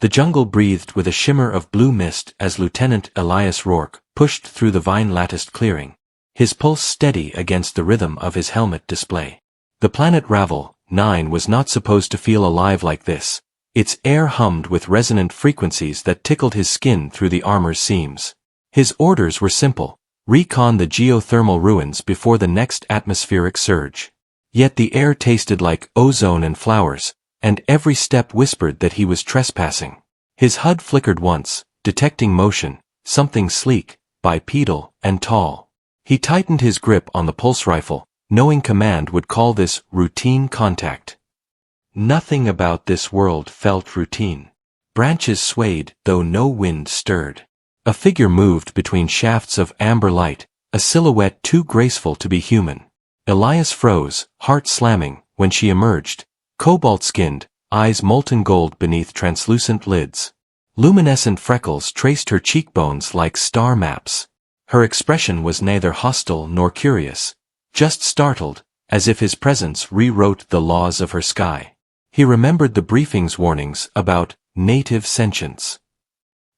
The jungle breathed with a shimmer of blue mist as Lieutenant Elias Rourke pushed through the vine-latticed clearing, his pulse steady against the rhythm of his helmet display. The planet Ravel 9 was not supposed to feel alive like this. Its air hummed with resonant frequencies that tickled his skin through the armor's seams. His orders were simple: recon the geothermal ruins before the next atmospheric surge. Yet the air tasted like ozone and flowers, and every step whispered that he was trespassing. His HUD flickered once, detecting motion, something sleek, bipedal, and tall. He tightened his grip on the pulse rifle, knowing command would call this routine contact. Nothing about this world felt routine. Branches swayed, though no wind stirred. A figure moved between shafts of amber light, a silhouette too graceful to be human. Elias froze, heart slamming, when she emerged, cobalt-skinned, eyes molten gold beneath translucent lids. Luminescent freckles traced her cheekbones like star maps. Her expression was neither hostile nor curious, just startled, as if his presence rewrote the laws of her sky. He remembered the briefing's warnings about native sentience.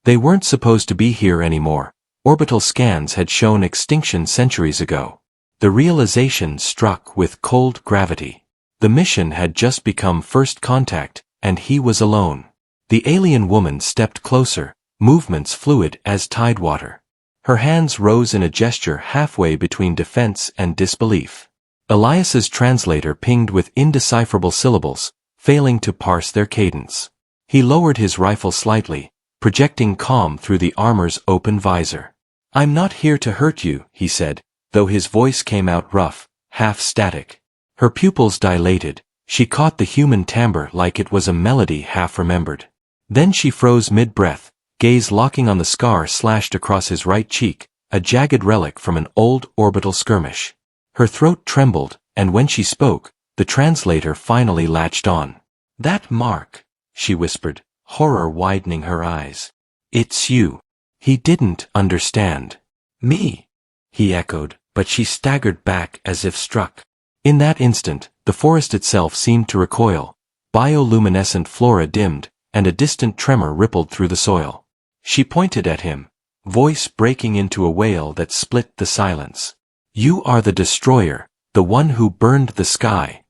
They weren't supposed to be here anymore. Orbital scans had shown extinction centuries ago. The realization struck with cold gravity. The mission had just become first contact, and he was alone. The alien woman stepped closer, movements fluid as tidewater. Her hands rose in a gesture halfway between defense and disbelief. Elias's translator pinged with indecipherable syllables, failing to parse their cadence. He lowered his rifle slightly, projecting calm through the armor's open visor. "I'm not here to hurt you," he said, though his voice came out rough, half static. Her pupils dilated. She caught the human timbre like it was a melody half-remembered. Then she froze mid-breath, gaze locking on the scar slashed across his right cheek, a jagged relic from an old orbital skirmish. Her throat trembled, and when she spoke, the translator finally latched on. "That mark," she whispered, horror widening her eyes. "It's you." He didn't understand. "Me?" he echoed, but she staggered back as if struck. In that instant, the forest itself seemed to recoil. Bioluminescent flora dimmed, and a distant tremor rippled through the soil. She pointed at him, voice breaking into a wail that split the silence. "You are the destroyer, the one who burned the sky."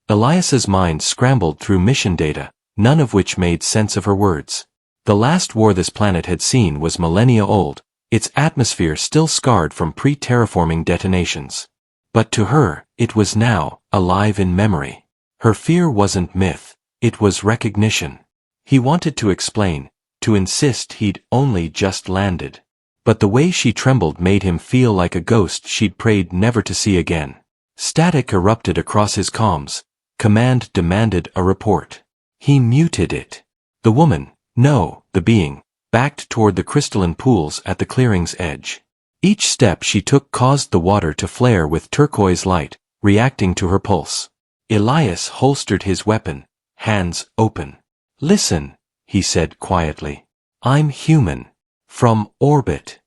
Elias's mind scrambled through mission data, none of which made sense of her words. The last war this planet had seen was millennia old, its atmosphere still scarred from pre-terraforming detonations. But to her, it was now, alive in memory. Her fear wasn't myth, it was recognition. He wanted to explain, to insist he'd only just landed. But the way she trembled made him feel like a ghost she'd prayed never to see again. Static erupted across his comms. Command demanded a report. He muted it. The woman, no, the being, backed toward the crystalline pools at the clearing's edge. Each step she took caused the water to flare with turquoise light, reacting to her pulse. Elias holstered his weapon, hands open. "Listen," he said quietly. "I'm human. From orbit.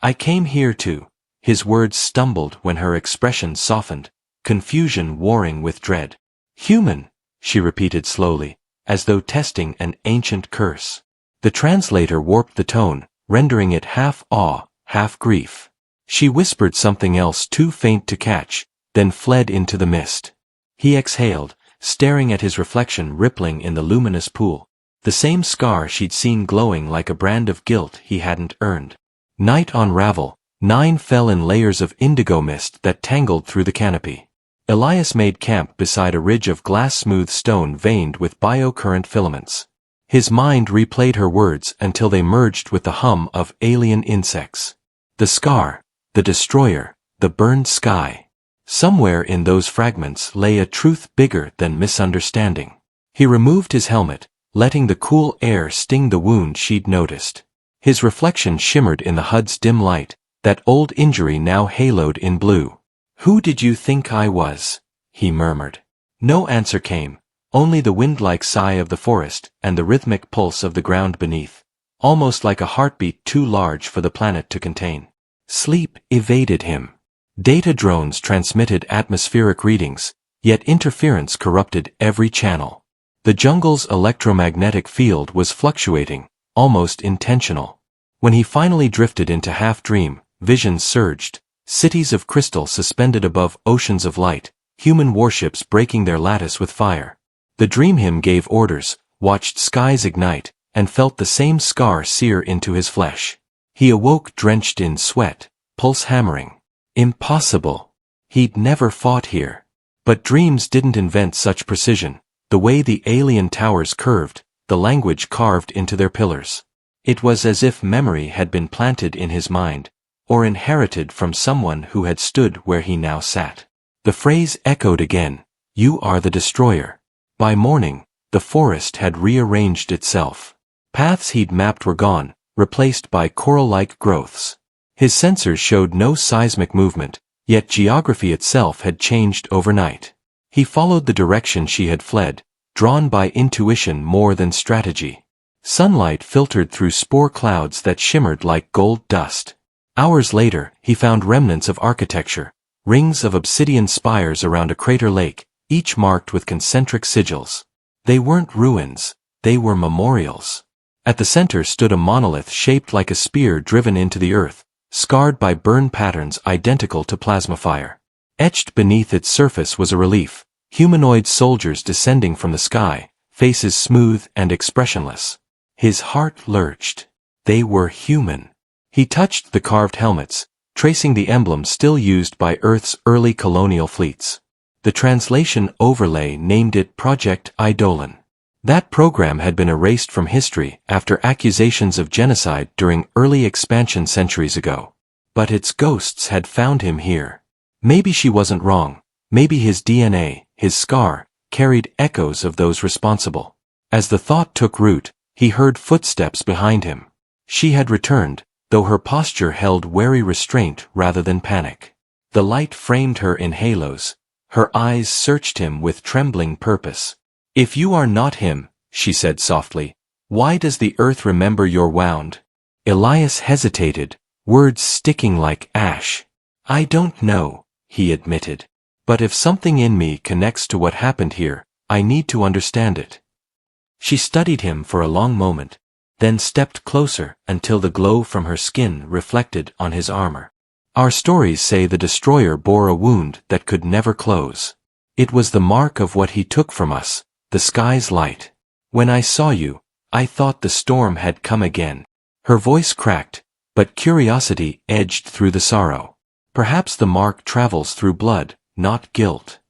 I came here to—" His words stumbled when her expression softened, confusion warring with dread. "Human," she repeated slowly, as though testing an ancient curse. The translator warped the tone, rendering it half awe, half grief. She whispered something else too faint to catch, then fled into the mist. He exhaled, staring at his reflection rippling in the luminous pool, the same scar she'd seen glowing like a brand of guilt he hadn't earned. Night on Ravel 9 fell in layers of indigo mist that tangled through the canopy. Elias made camp beside a ridge of glass-smooth stone veined with biocurrent filaments. His mind replayed her words until they merged with the hum of alien insects. The scar, the destroyer, the burned sky. Somewhere in those fragments lay a truth bigger than misunderstanding. He removed his helmet, letting the cool air sting the wound she'd noticed. His reflection shimmered in the HUD's dim light, that old injury now haloed in blue. "Who did you think I was?" he murmured. No answer came, only the wind-like sigh of the forest and the rhythmic pulse of the ground beneath, almost like a heartbeat too large for the planet to contain. Sleep evaded him. Data drones transmitted atmospheric readings, yet interference corrupted every channel. The jungle's electromagnetic field was fluctuating, almost intentional. When he finally drifted into half-dream, visions surged, cities of crystal suspended above oceans of light, human warships breaking their lattice with fire. The dream him gave orders, watched skies ignite, and felt the same scar sear into his flesh. He awoke drenched in sweat, pulse hammering. Impossible. He'd never fought here. But dreams didn't invent such precision. The way the alien towers curved, the language carved into their pillars. It was as if memory had been planted in his mind, or inherited from someone who had stood where he now sat. The phrase echoed again, "You are the destroyer." By morning, the forest had rearranged itself. Paths he'd mapped were gone, replaced by coral-like growths. His sensors showed no seismic movement, yet geography itself had changed overnight. He followed the direction she had fled, drawn by intuition more than strategy. Sunlight filtered through spore clouds that shimmered like gold dust. Hours later, he found remnants of architecture, rings of obsidian spires around a crater lake, each marked with concentric sigils. They weren't ruins, they were memorials. At the center stood a monolith shaped like a spear driven into the earth, scarred by burn patterns identical to plasma fire. Etched beneath its surface was a relief, humanoid soldiers descending from the sky, faces smooth and expressionless. His heart lurched. They were human. He touched the carved helmets, tracing the emblem still used by Earth's early colonial fleets. The translation overlay named it Project Eidolon. That program had been erased from history after accusations of genocide during early expansion centuries ago. But its ghosts had found him here. Maybe she wasn't wrong. Maybe his DNA, his scar, carried echoes of those responsible. As the thought took root, he heard footsteps behind him. She had returned, though her posture held wary restraint rather than panic. The light framed her in halos. Her eyes searched him with trembling purpose. "If you are not him," she said softly, "why does the earth remember your wound?" Elias hesitated, words sticking like ash. "I don't know," he admitted. "But if something in me connects to what happened here, I need to understand it." She studied him for a long moment, then stepped closer until the glow from her skin reflected on his armor. "Our stories say the destroyer bore a wound that could never close. It was the mark of what he took from us, the sky's light. When I saw you, I thought the storm had come again." Her voice cracked, but curiosity edged through the sorrow. "Perhaps the mark travels through blood, not guilt."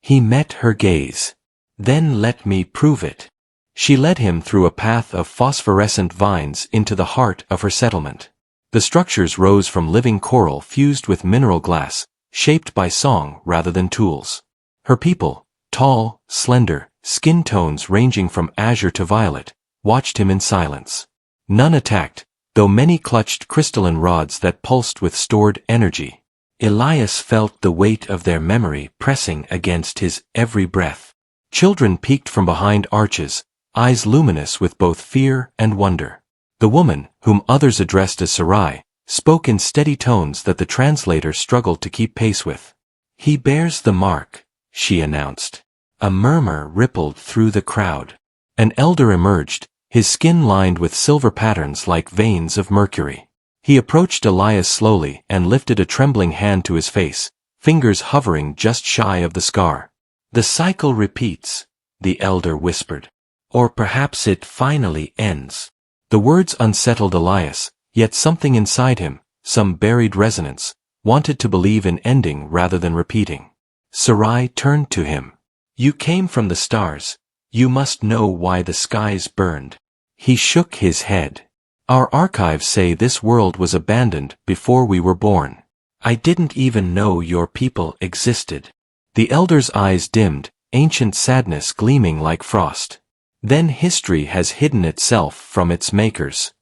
He met her gaze. "Then let me prove it." She led him through a path of phosphorescent vines into the heart of her settlement. The structures rose from living coral fused with mineral glass, shaped by song rather than tools. Her people, tall, slender, skin tones ranging from azure to violet, watched him in silence. None attacked, though many clutched crystalline rods that pulsed with stored energy. Elias felt the weight of their memory pressing against his every breath. Children peeked from behind arches, eyes luminous with both fear and wonder. The woman, whom others addressed as Sarai, spoke in steady tones that the translator struggled to keep pace with. "He bears the mark," she announced. A murmur rippled through the crowd. An elder emerged, his skin lined with silver patterns like veins of mercury. He approached Elias slowly and lifted a trembling hand to his face, fingers hovering just shy of the scar. "The cycle repeats," the elder whispered. "Or perhaps it finally ends." The words unsettled Elias, yet something inside him, some buried resonance, wanted to believe in ending rather than repeating. Sarai turned to him. "You came from the stars. You must know why the skies burned." He shook his head. "Our archives say this world was abandoned before we were born. I didn't even know your people existed." The elder's eyes dimmed, ancient sadness gleaming like frost. "Then history has hidden itself from its makers."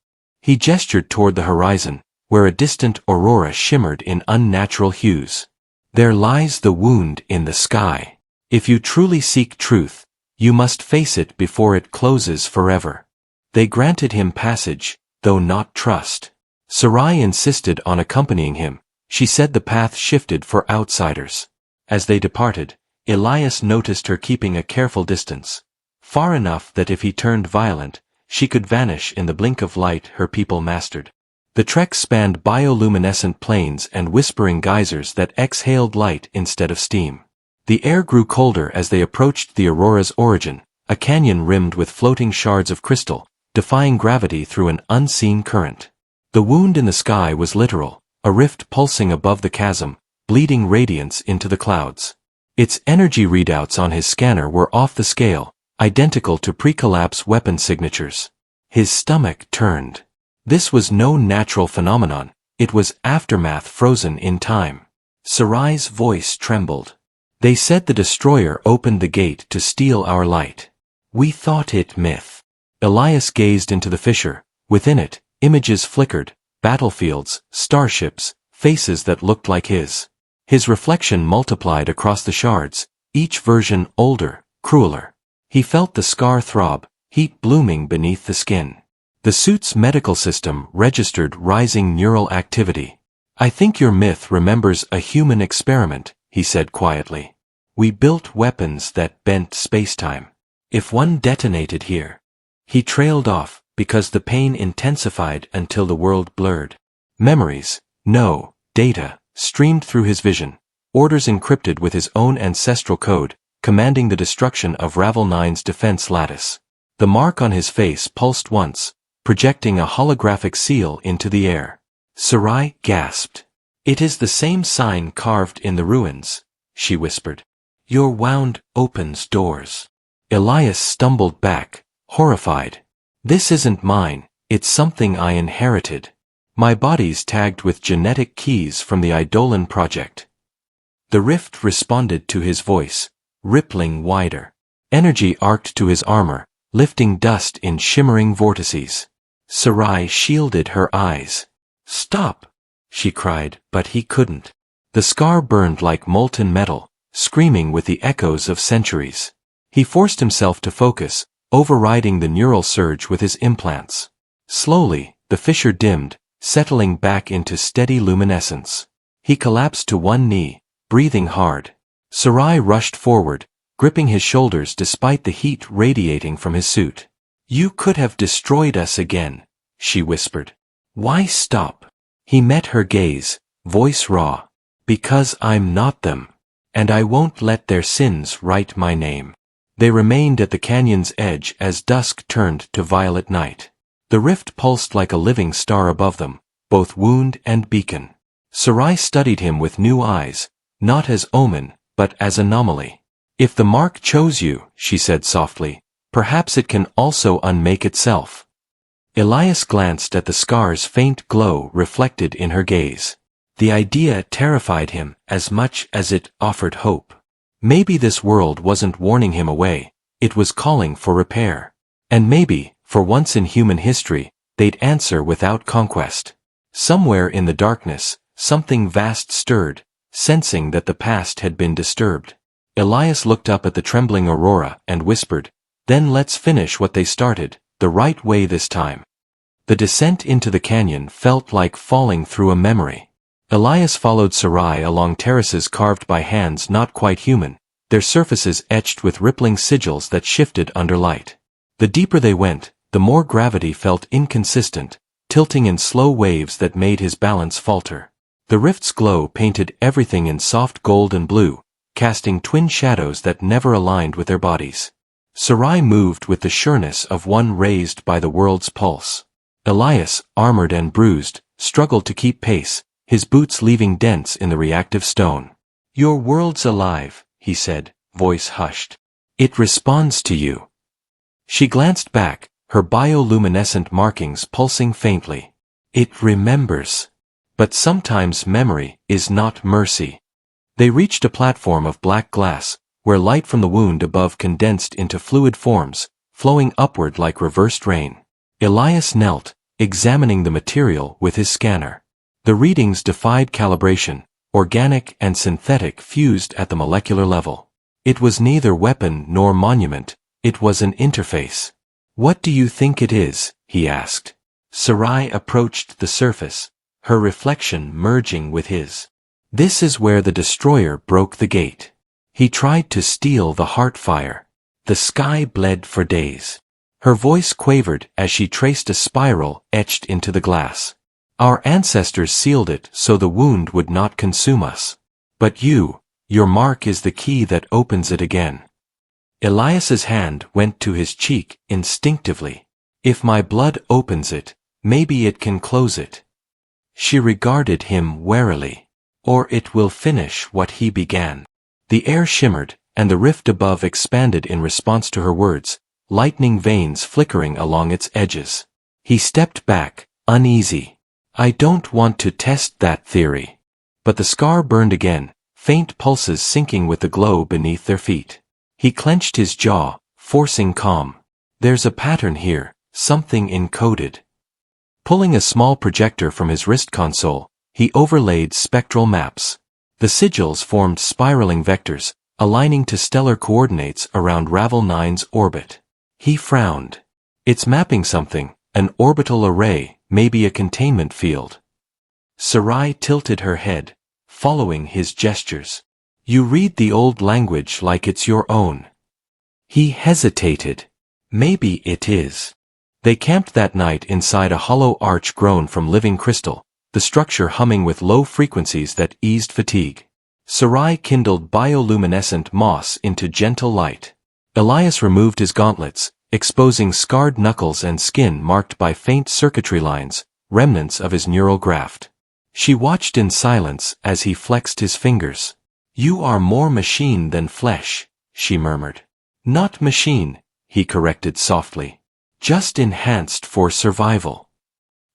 He gestured toward the horizon, where a distant aurora shimmered in unnatural hues. "There lies the wound in the sky. If you truly seek truth, you must face it before it closes forever." They granted him passage, though not trust. Sarai insisted on accompanying him. She said the path shifted for outsiders. As they departed, Elias noticed her keeping a careful distance. far enough that if he turned violent, she could vanish in the blink of light her people mastered. The trek spanned bioluminescent plains and whispering geysers that exhaled light instead of steam. The air grew colder as they approached the aurora's origin, a canyon rimmed with floating shards of crystal, defying gravity through an unseen current. The wound in the sky was literal, a rift pulsing above the chasm, bleeding radiance into the clouds. Its energy readouts on his scanner were off the scale, identical to pre-collapse weapon signatures. His stomach turned. This was no natural phenomenon, it was aftermath frozen in time. Sarai's voice trembled. They said the destroyer opened the gate to steal our light. We thought it myth. Elias gazed into the fissure. Within it, images flickered, battlefields, starships, faces that looked like his. His reflection multiplied across the shards, each version older, crueler. He felt the scar throb, heat blooming beneath the skin. The suit's medical system registered rising neural activity. I think your myth remembers a human experiment, he said quietly. We built weapons that bent spacetime. If one detonated here. He trailed off, because the pain intensified until the world blurred. Memories, no, data, streamed through his vision, orders encrypted with his own ancestral code, commanding the destruction of Ravel 9's defense lattice. The mark on his face pulsed once, projecting a holographic seal into the air. Sarai gasped. It is the same sign carved in the ruins, she whispered. Your wound opens doors. Elias stumbled back, horrified. This isn't mine, it's something I inherited. My body's tagged with genetic keys from the Eidolon project. The rift responded to his voice, rippling wider. Energy arced to his armor, lifting dust in shimmering vortices. Sarai shielded her eyes. Stop! She cried, but he couldn't. The scar burned like molten metal, screaming with the echoes of centuries. He forced himself to focus, overriding the neural surge with his implants. Slowly, the fissure dimmed, settling back into steady luminescence. He collapsed to one knee, breathing hard. Sarai rushed forward, gripping his shoulders despite the heat radiating from his suit. You could have destroyed us again, she whispered. Why stop? He met her gaze, voice raw. Because I'm not them. And I won't let their sins write my name. They remained at the canyon's edge as dusk turned to violet night. The rift pulsed like a living star above them, both wound and beacon. Sarai studied him with new eyes, not as omen, but as anomaly. If the mark chose you, she said softly, perhaps it can also unmake itself. Elias glanced at the scar's faint glow reflected in her gaze. The idea terrified him as much as it offered hope. Maybe this world wasn't warning him away, it was calling for repair. And maybe, for once in human history, they'd answer without conquest. Somewhere in the darkness, something vast stirred, sensing that the past had been disturbed. Elias looked up at the trembling aurora and whispered, Then let's finish what they started, the right way this time. The descent into the canyon felt like falling through a memory. Elias followed Sarai along terraces carved by hands not quite human, their surfaces etched with rippling sigils that shifted under light. The deeper they went, the more gravity felt inconsistent, tilting in slow waves that made his balance falter. The rift's glow painted everything in soft gold and blue, casting twin shadows that never aligned with their bodies. Sarai moved with the sureness of one raised by the world's pulse. Elias, armored and bruised, struggled to keep pace, his boots leaving dents in the reactive stone. Your world's alive, he said, voice hushed. It responds to you. She glanced back, her bioluminescent markings pulsing faintly. It remembers. But sometimes memory is not mercy. They reached a platform of black glass, where light from the wound above condensed into fluid forms, flowing upward like reversed rain. Elias knelt, examining the material with his scanner. The readings defied calibration, organic and synthetic fused at the molecular level. It was neither weapon nor monument, it was an interface. What do you think it is? He asked. Sarai approached the surface, her reflection merging with his. This is where the destroyer broke the gate. He tried to steal the heart fire. The sky bled for days. Her voice quavered as she traced a spiral etched into the glass. Our ancestors sealed it so the wound would not consume us. But your mark is the key that opens it again. Elias's hand went to his cheek instinctively. If my blood opens it, maybe it can close it. She regarded him warily. Or it will finish what he began. The air shimmered, and the rift above expanded in response to her words, lightning veins flickering along its edges. He stepped back, uneasy. I don't want to test that theory. But the scar burned again, faint pulses sinking with the glow beneath their feet. He clenched his jaw, forcing calm. There's a pattern here, something encoded. Pulling a small projector from his wrist console, he overlaid spectral maps. The sigils formed spiraling vectors, aligning to stellar coordinates around Ravel 9's orbit. He frowned. It's mapping something, an orbital array, maybe a containment field. Sarai tilted her head, following his gestures. You read the old language like it's your own. He hesitated. Maybe it is. They camped that night inside a hollow arch grown from living crystal, the structure humming with low frequencies that eased fatigue. Sarai kindled bioluminescent moss into gentle light. Elias removed his gauntlets, exposing scarred knuckles and skin marked by faint circuitry lines, remnants of his neural graft. She watched in silence as he flexed his fingers. You are more machine than flesh, she murmured. Not machine, he corrected softly. Just enhanced for survival.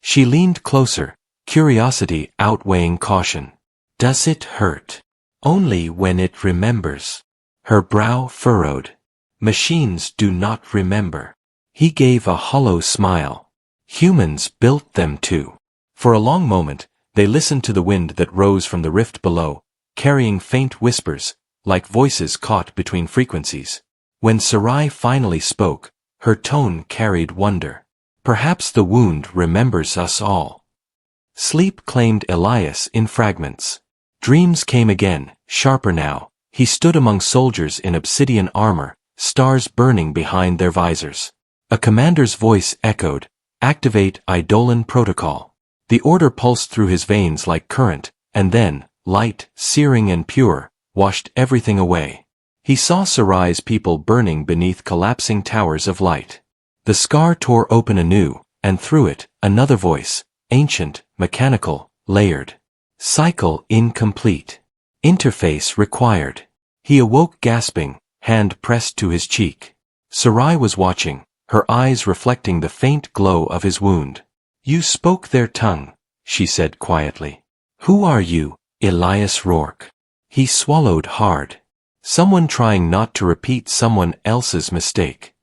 She leaned closer, curiosity outweighing caution. Does it hurt? Only when it remembers. Her brow furrowed. Machines do not remember. He gave a hollow smile. Humans built them to. For a long moment, they listened to the wind that rose from the rift below, carrying faint whispers, like voices caught between frequencies. When Sarai finally spoke, her tone carried wonder. Perhaps the wound remembers us all. Sleep claimed Elias in fragments. Dreams came again, sharper now. He stood among soldiers in obsidian armor, stars burning behind their visors. A commander's voice echoed, "Activate Eidolon Protocol." The order pulsed through his veins like current, and then, light, searing and pure, washed everything away. He saw Sarai's people burning beneath collapsing towers of light. The scar tore open anew, and through it, another voice, ancient, mechanical, layered. Cycle incomplete. Interface required. He awoke gasping, hand pressed to his cheek. Sarai was watching, her eyes reflecting the faint glow of his wound. You spoke their tongue, she said quietly. Who are you, Elias Rourke? He swallowed hard. Someone trying not to repeat someone else's mistake.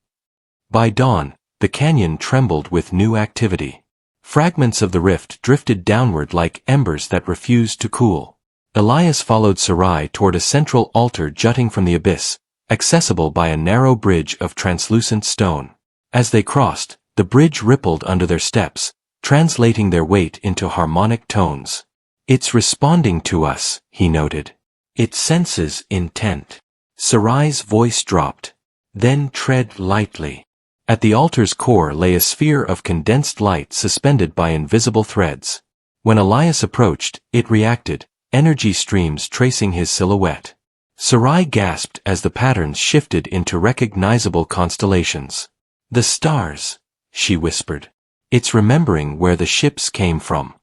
By dawn, the canyon trembled with new activity. Fragments of the rift drifted downward like embers that refused to cool. Elias followed Sarai toward a central altar jutting from the abyss, accessible by a narrow bridge of translucent stone. As they crossed, the bridge rippled under their steps, translating their weight into harmonic tones. It's responding to us, he noted. It senses intent. Sarai's voice dropped. Then tread lightly. At the altar's core lay a sphere of condensed light suspended by invisible threads. When Elias approached, it reacted, energy streams tracing his silhouette. Sarai gasped as the patterns shifted into recognizable constellations. The stars, she whispered. It's remembering where the ships came from.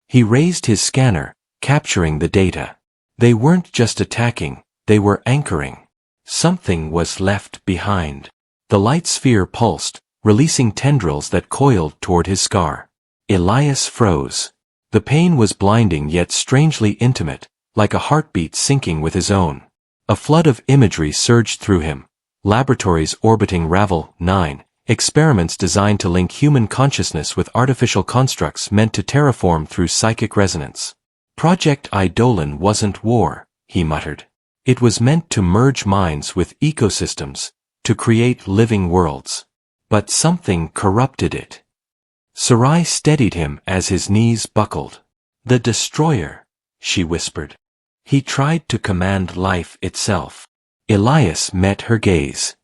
He raised his scanner, capturing the data. They weren't just attacking, they were anchoring. Something was left behind. The light sphere pulsed, releasing tendrils that coiled toward his scar. Elias froze. The pain was blinding yet strangely intimate, like a heartbeat syncing with his own. A flood of imagery surged through him. Laboratories orbiting Ravel 9, experiments designed to link human consciousness with artificial constructs meant to terraform through psychic resonance. Project Eidolon wasn't war, he muttered. It was meant to merge minds with ecosystems, to create living worlds. But something corrupted it. Sarai steadied him as his knees buckled. The destroyer, she whispered. He tried to command life itself. Elias met her gaze.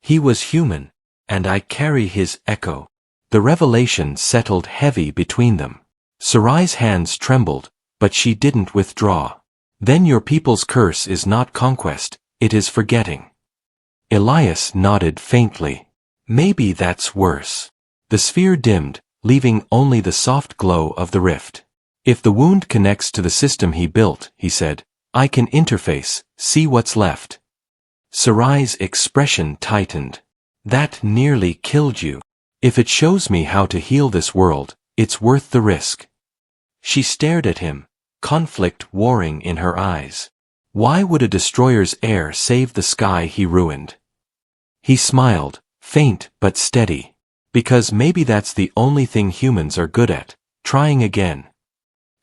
He was human, and I carry his echo. The revelation settled heavy between them. Sarai's hands trembled, but she didn't withdraw. Then your people's curse is not conquest, it is forgetting. Elias nodded faintly. Maybe that's worse. The sphere dimmed, leaving only the soft glow of the rift. If the wound connects to the system he built, he said, I can interface, see what's left. Sarai's expression tightened. That nearly killed you. If it shows me how to heal this world, it's worth the risk. She stared at him, conflict warring in her eyes. Why would a destroyer's heir save the sky he ruined? He smiled, faint but steady. Because maybe that's the only thing humans are good at, trying again.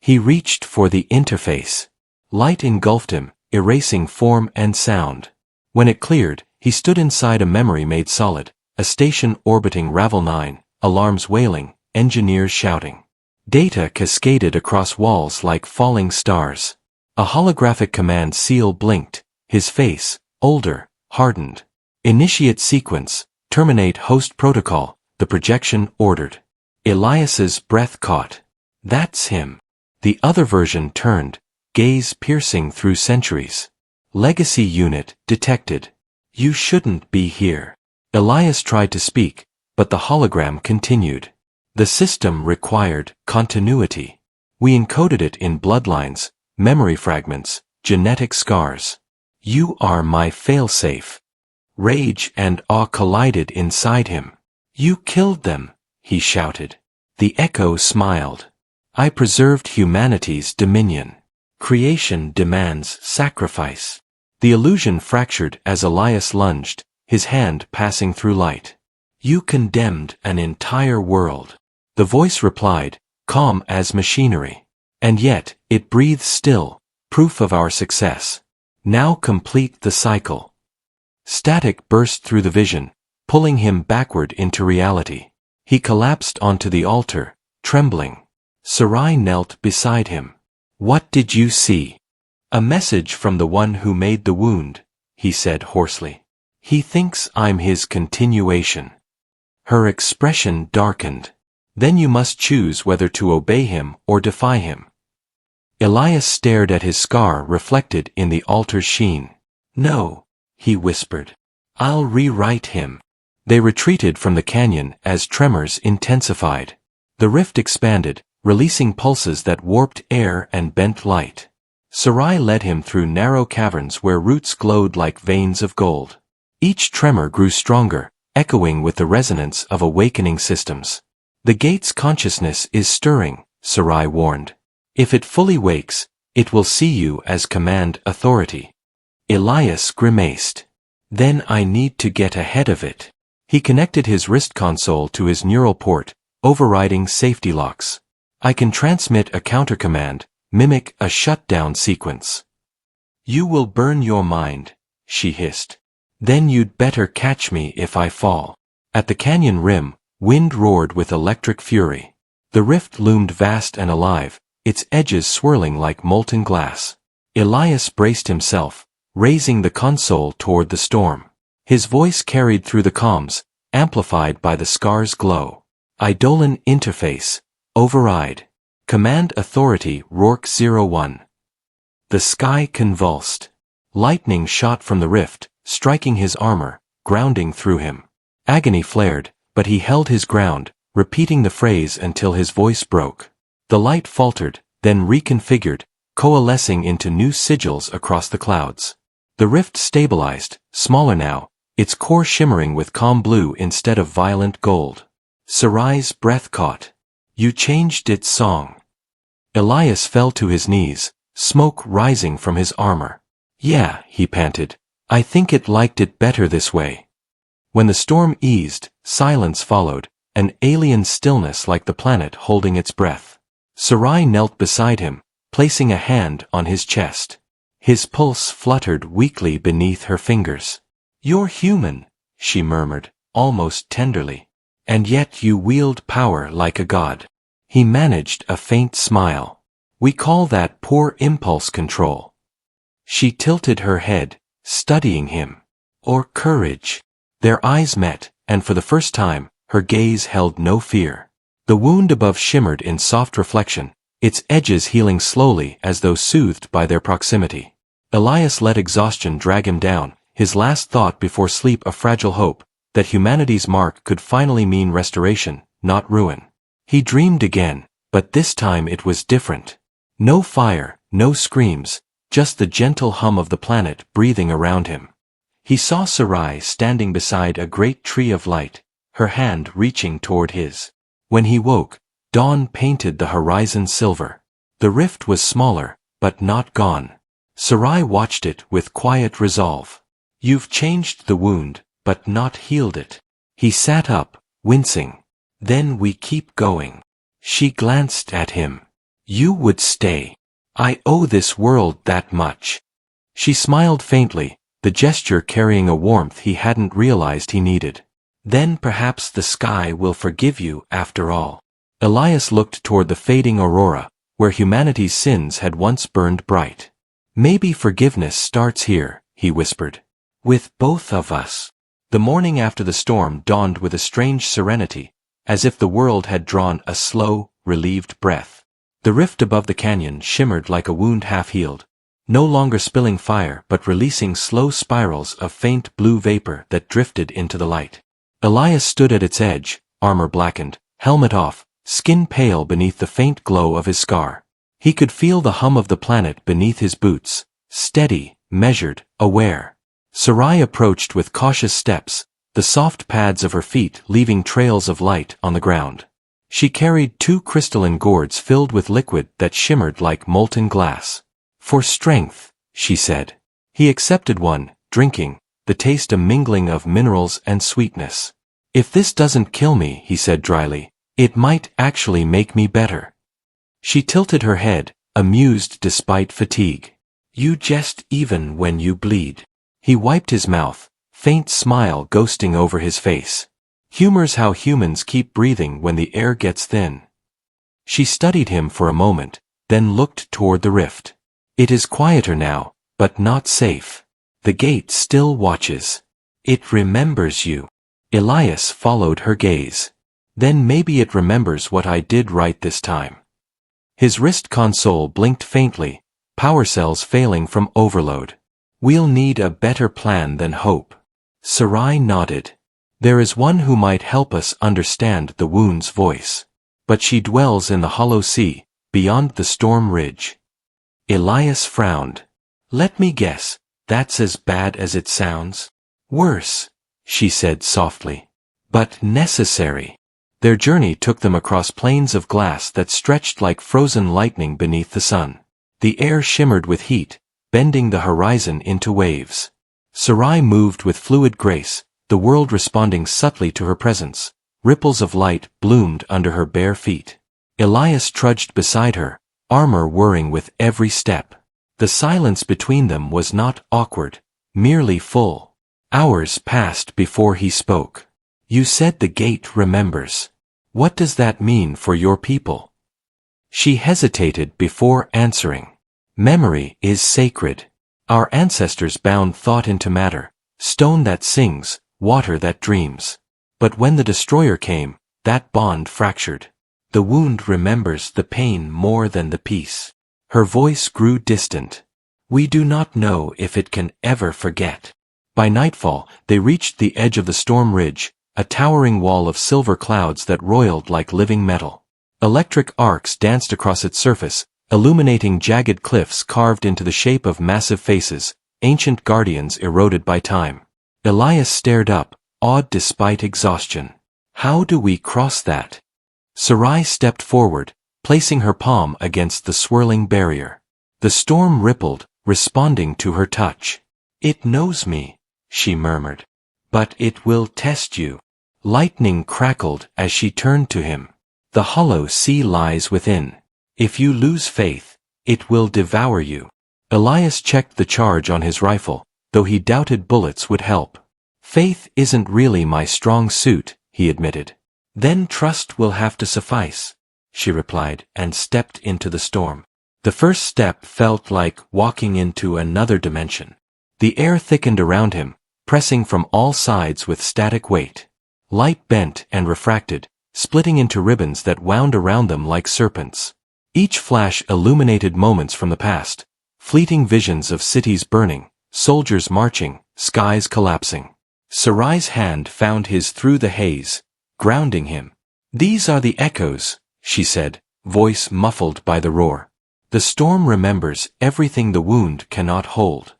He reached for the interface. Light engulfed him, erasing form and sound. When it cleared, he stood inside a memory made solid, a station orbiting Ravel 9, alarms wailing, engineers shouting. Data cascaded across walls like falling stars. A holographic command seal blinked, his face, older, hardened. Initiate sequence, terminate host protocol, the projection ordered. Elias's breath caught. That's him. The other version turned, gaze piercing through centuries. Legacy unit detected. You shouldn't be here. Elias tried to speak, but the hologram continued. The system required continuity. We encoded it in bloodlines, memory fragments, genetic scars. You are my failsafe. Rage and awe collided inside him. You killed them, he shouted. The echo smiled. I preserved humanity's dominion. Creation demands sacrifice. The illusion fractured as Elias lunged, his hand passing through light. You condemned an entire world. The voice replied, calm as machinery. And yet, it breathes still, proof of our success. Now complete the cycle. Static burst through the vision, pulling him backward into reality. He collapsed onto the altar, trembling. Sarai knelt beside him. What did you see? A message from the one who made the wound, he said hoarsely. He thinks I'm his continuation. Her expression darkened. Then you must choose whether to obey him or defy him. Elias stared at his scar reflected in the altar's sheen. No, he whispered. I'll rewrite him. They retreated from the canyon as tremors intensified. The rift expanded, releasing pulses that warped air and bent light. Sarai led him through narrow caverns where roots glowed like veins of gold. Each tremor grew stronger, echoing with the resonance of awakening systems. The gate's consciousness is stirring, Sarai warned. If it fully wakes, it will see you as command authority. Elias grimaced. Then I need to get ahead of it. He connected his wrist console to his neural port, overriding safety locks. I can transmit a countercommand, mimic a shutdown sequence. You will burn your mind, she hissed. Then you'd better catch me if I fall. At the canyon rim, wind roared with electric fury. The rift loomed vast and alive, its edges swirling like molten glass. Elias braced himself, raising the console toward the storm. His voice carried through the comms, amplified by the scar's glow. Eidolon interface, override. Command authority Rourke 01. The sky convulsed. Lightning shot from the rift, striking his armor, grounding through him. Agony flared, but he held his ground, repeating the phrase until his voice broke. The light faltered, then reconfigured, coalescing into new sigils across the clouds. The rift stabilized, smaller now, its core shimmering with calm blue instead of violent gold. Sarai's breath caught. You changed its song. Elias fell to his knees, smoke rising from his armor. Yeah, he panted. I think it liked it better this way. When the storm eased, silence followed, an alien stillness like the planet holding its breath. Sarai knelt beside him, placing a hand on his chest. His pulse fluttered weakly beneath her fingers. You're human, she murmured, almost tenderly. And yet you wield power like a god. He managed a faint smile. We call that poor impulse control. She tilted her head, studying him. Or courage. Their eyes met, and for the first time, her gaze held no fear. The wound above shimmered in soft reflection, its edges healing slowly as though soothed by their proximity. Elias let exhaustion drag him down, his last thought before sleep a fragile hope that humanity's mark could finally mean restoration, not ruin. He dreamed again, but this time it was different. No fire, no screams, just the gentle hum of the planet breathing around him. He saw Sarai standing beside a great tree of light, her hand reaching toward his. When he woke, dawn painted the horizon silver. The rift was smaller, but not gone. Sarai watched it with quiet resolve. You've changed the wound, but not healed it. He sat up, wincing. Then we keep going. She glanced at him. You would stay. I owe this world that much. She smiled faintly, the gesture carrying a warmth he hadn't realized he needed. Then perhaps the sky will forgive you after all. Elias looked toward the fading aurora, where humanity's sins had once burned bright. Maybe forgiveness starts here, he whispered. With both of us. The morning after the storm dawned with a strange serenity, as if the world had drawn a slow, relieved breath. The rift above the canyon shimmered like a wound half-healed, no longer spilling fire but releasing slow spirals of faint blue vapor that drifted into the light. Elias stood at its edge, armor blackened, helmet off, skin pale beneath the faint glow of his scar. He could feel the hum of the planet beneath his boots, steady, measured, aware. Sarai approached with cautious steps, the soft pads of her feet leaving trails of light on the ground. She carried 2 crystalline gourds filled with liquid that shimmered like molten glass. For strength, she said. He accepted one, drinking, the taste a mingling of minerals and sweetness. If this doesn't kill me, he said dryly, it might actually make me better. She tilted her head, amused despite fatigue. You jest even when you bleed. He wiped his mouth, faint smile ghosting over his face. Humor's how humans keep breathing when the air gets thin. She studied him for a moment, then looked toward the rift. It is quieter now, but not safe. The gate still watches. It remembers you. Elias followed her gaze. Then maybe it remembers what I did right this time. His wrist console blinked faintly, power cells failing from overload. We'll need a better plan than hope. Sarai nodded. There is one who might help us understand the wound's voice. But she dwells in the hollow sea, beyond the storm ridge. Elias frowned. Let me guess, that's as bad as it sounds? Worse, she said softly. But necessary. Their journey took them across plains of glass that stretched like frozen lightning beneath the sun. The air shimmered with heat, bending the horizon into waves. Sarai moved with fluid grace, the world responding subtly to her presence. Ripples of light bloomed under her bare feet. Elias trudged beside her, armor whirring with every step. The silence between them was not awkward, merely full. Hours passed before he spoke. You said the gate remembers. What does that mean for your people? She hesitated before answering. Memory is sacred. Our ancestors bound thought into matter, stone that sings, water that dreams. But when the destroyer came, that bond fractured. The wound remembers the pain more than the peace. Her voice grew distant. We do not know if it can ever forget. By nightfall, they reached the edge of the storm ridge, a towering wall of silver clouds that roiled like living metal. Electric arcs danced across its surface, illuminating jagged cliffs carved into the shape of massive faces, ancient guardians eroded by time. Elias stared up, awed despite exhaustion. How do we cross that? Sarai stepped forward, placing her palm against the swirling barrier. The storm rippled, responding to her touch. It knows me, she murmured. But it will test you. Lightning crackled as she turned to him. The hollow sea lies within. If you lose faith, it will devour you. Elias checked the charge on his rifle, though he doubted bullets would help. Faith isn't really my strong suit, he admitted. Then trust will have to suffice, she replied, and stepped into the storm. The first step felt like walking into another dimension. The air thickened around him, pressing from all sides with static weight. Light bent and refracted, splitting into ribbons that wound around them like serpents. Each flash illuminated moments from the past, fleeting visions of cities burning, soldiers marching, skies collapsing. Sarai's hand found his through the haze, grounding him. "These are the echoes," she said, voice muffled by the roar. "The storm remembers everything the wound cannot hold."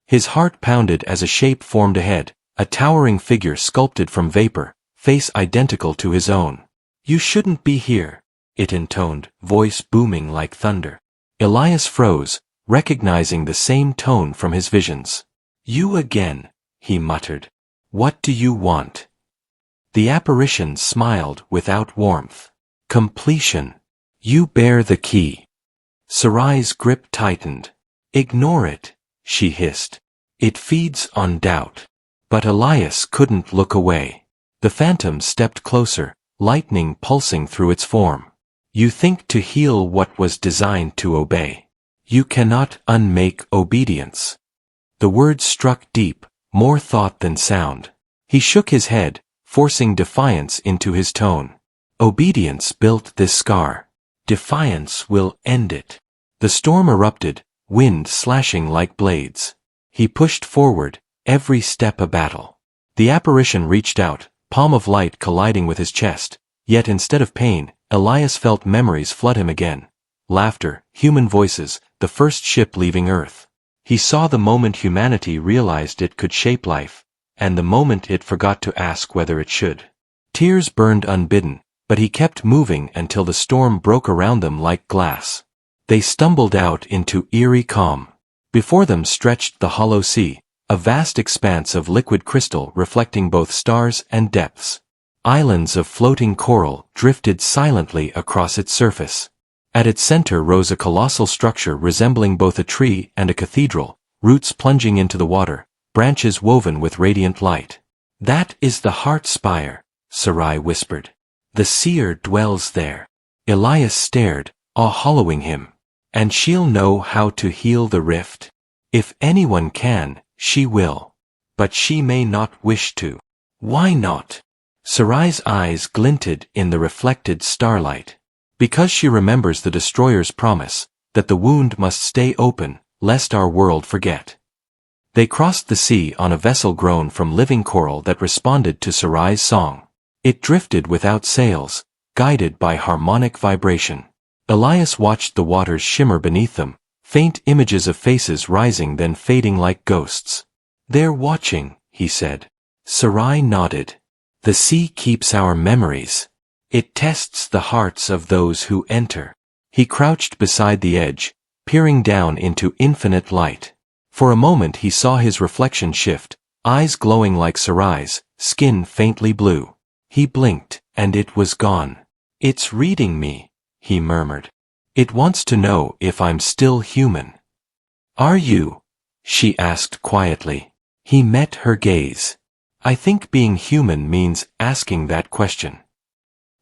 His heart pounded as a shape formed ahead, a towering figure sculpted from vapor, face identical to his own. "You shouldn't be here," it intoned, voice booming like thunder. Elias froze, recognizing the same tone from his visions. "You again," he muttered. "What do you want?" The apparition smiled without warmth. "Completion. You bear the key." Sarai's grip tightened. "Ignore it," she hissed. "It feeds on doubt." But Elias couldn't look away. The phantom stepped closer, lightning pulsing through its form. "You think to heal what was designed to obey. You cannot unmake obedience." The words struck deep, more thought than sound. He shook his head, forcing defiance into his tone. "Obedience built this scar. Defiance will end it." The storm erupted, wind slashing like blades. He pushed forward, every step a battle. The apparition reached out, palm of light colliding with his chest, yet instead of pain, Elias felt memories flood him again. Laughter, human voices, the first ship leaving Earth. He saw the moment humanity realized it could shape life, and the moment it forgot to ask whether it should. Tears burned unbidden, but he kept moving until the storm broke around them like glass. They stumbled out into eerie calm. Before them stretched the hollow sea, a vast expanse of liquid crystal reflecting both stars and depths. Islands of floating coral drifted silently across its surface. At its center rose a colossal structure resembling both a tree and a cathedral, roots plunging into the water, branches woven with radiant light. "That is the heart spire," Sarai whispered. "The seer dwells there." Elias stared, awe hollowing him. "And she'll know how to heal the rift. If anyone can, she will. But she may not wish to." "Why not?" Sarai's eyes glinted in the reflected starlight. "Because she remembers the destroyer's promise, that the wound must stay open, lest our world forget." They crossed the sea on a vessel grown from living coral that responded to Sarai's song. It drifted without sails, guided by harmonic vibration. Elias watched the waters shimmer beneath them, faint images of faces rising then fading like ghosts. "They're watching," he said. Sarai nodded. "The sea keeps our memories. It tests the hearts of those who enter." He crouched beside the edge, peering down into infinite light. For a moment he saw his reflection shift, eyes glowing like Sarai's, skin faintly blue. He blinked, and it was gone. "It's reading me," he murmured. "It wants to know if I'm still human." "Are you?" she asked quietly. He met her gaze. "I think being human means asking that question."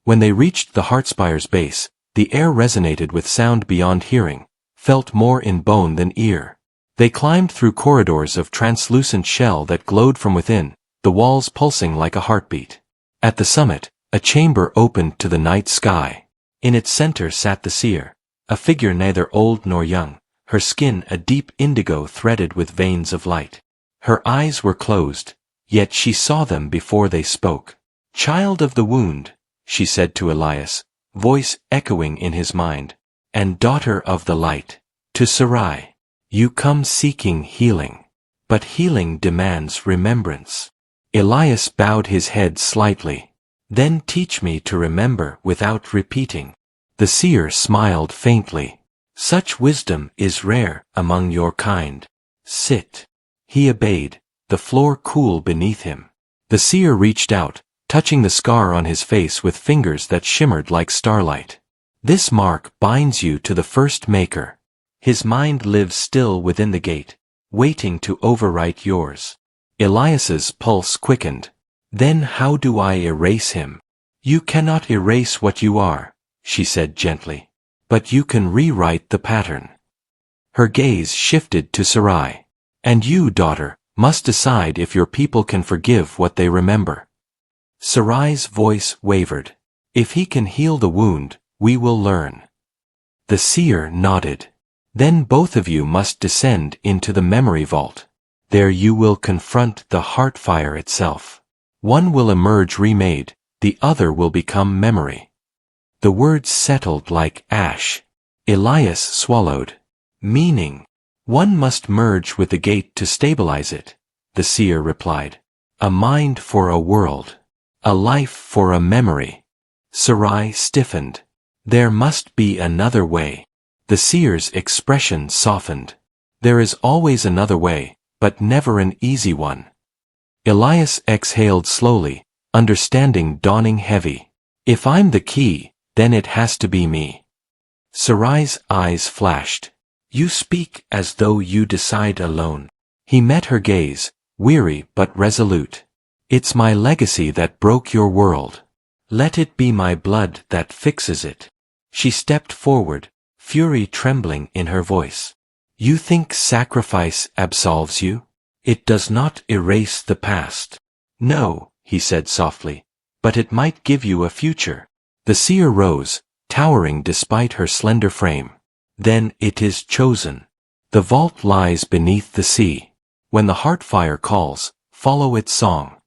When they reached the Heartspire's base, the air resonated with sound beyond hearing, felt more in bone than ear. They climbed through corridors of translucent shell that glowed from within, the walls pulsing like a heartbeat. At the summit, a chamber opened to the night sky. In its center sat the seer, a figure neither old nor young, her skin a deep indigo threaded with veins of light. Her eyes were closed, yet she saw them before they spoke. "Child of the wound," she said to Elias, voice echoing in his mind, "and daughter of the light. To Sarai. You come seeking healing. But healing demands remembrance." Elias bowed his head slightly. "Then teach me to remember without repeating." The seer smiled faintly. "Such wisdom is rare among your kind. Sit." He obeyed, the floor cool beneath him. The seer reached out, touching the scar on his face with fingers that shimmered like starlight. "This mark binds you to the first maker. His mind lives still within the gate, waiting to overwrite yours." Elias's pulse quickened. "Then how do I erase him?" "You cannot erase what you are," she said gently. "But you can rewrite the pattern." Her gaze shifted to Sarai. "And you, daughter, must decide if your people can forgive what they remember. Sarai's voice wavered. If he can heal the wound, we will learn. The seer nodded. Then both of you must descend into the memory vault. There you will confront the heart fire itself. One will emerge remade, the other will become memory. The words settled like ash. Elias swallowed. Meaning, one must merge with the gate to stabilize it, the seer replied. A mind for a world. A life for a memory. Sarai stiffened. There must be another way. The seer's expression softened. There is always another way, but never an easy one. Elias exhaled slowly, understanding dawning heavy. If I'm the key, then it has to be me. Sarai's eyes flashed. You speak as though you decide alone. He met her gaze, weary but resolute. It's my legacy that broke your world. Let it be my blood that fixes it. She stepped forward, fury trembling in her voice. You think sacrifice absolves you? It does not erase the past. No, he said softly, but it might give you a future. The seer rose, towering despite her slender frame. Then it is chosen. The vault lies beneath the sea. When the heart fire calls, follow its song.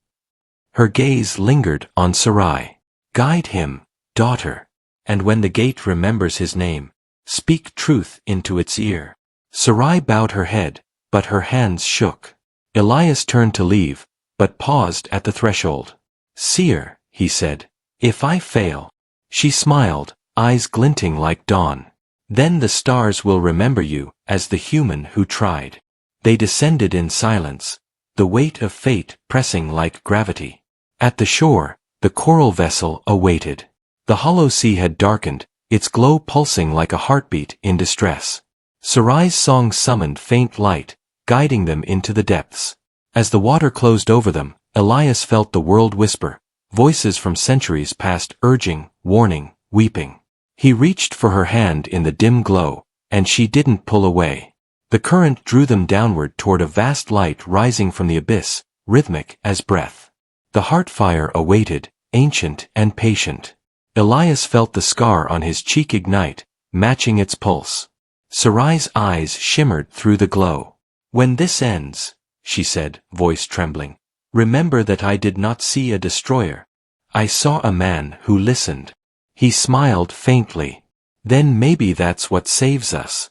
Her gaze lingered on Sarai. Guide him, daughter. And when the gate remembers his name, speak truth into its ear. Sarai bowed her head, but her hands shook. Elias turned to leave, but paused at the threshold. Seer, he said, if I fail. She smiled, eyes glinting like dawn. Then the stars will remember you as the human who tried. They descended in silence, the weight of fate pressing like gravity. At the shore, the coral vessel awaited. The hollow sea had darkened, its glow pulsing like a heartbeat in distress. Sarai's song summoned faint light, guiding them into the depths. As the water closed over them, Elias felt the world whisper, voices from centuries past urging, warning, weeping. He reached for her hand in the dim glow, and she didn't pull away. The current drew them downward toward a vast light rising from the abyss, rhythmic as breath. The heart fire awaited, ancient and patient. Elias felt the scar on his cheek ignite, matching its pulse. Sarai's eyes shimmered through the glow. When this ends, she said, voice trembling, remember that I did not see a destroyer. I saw a man who listened. He smiled faintly. Then maybe that's what saves us.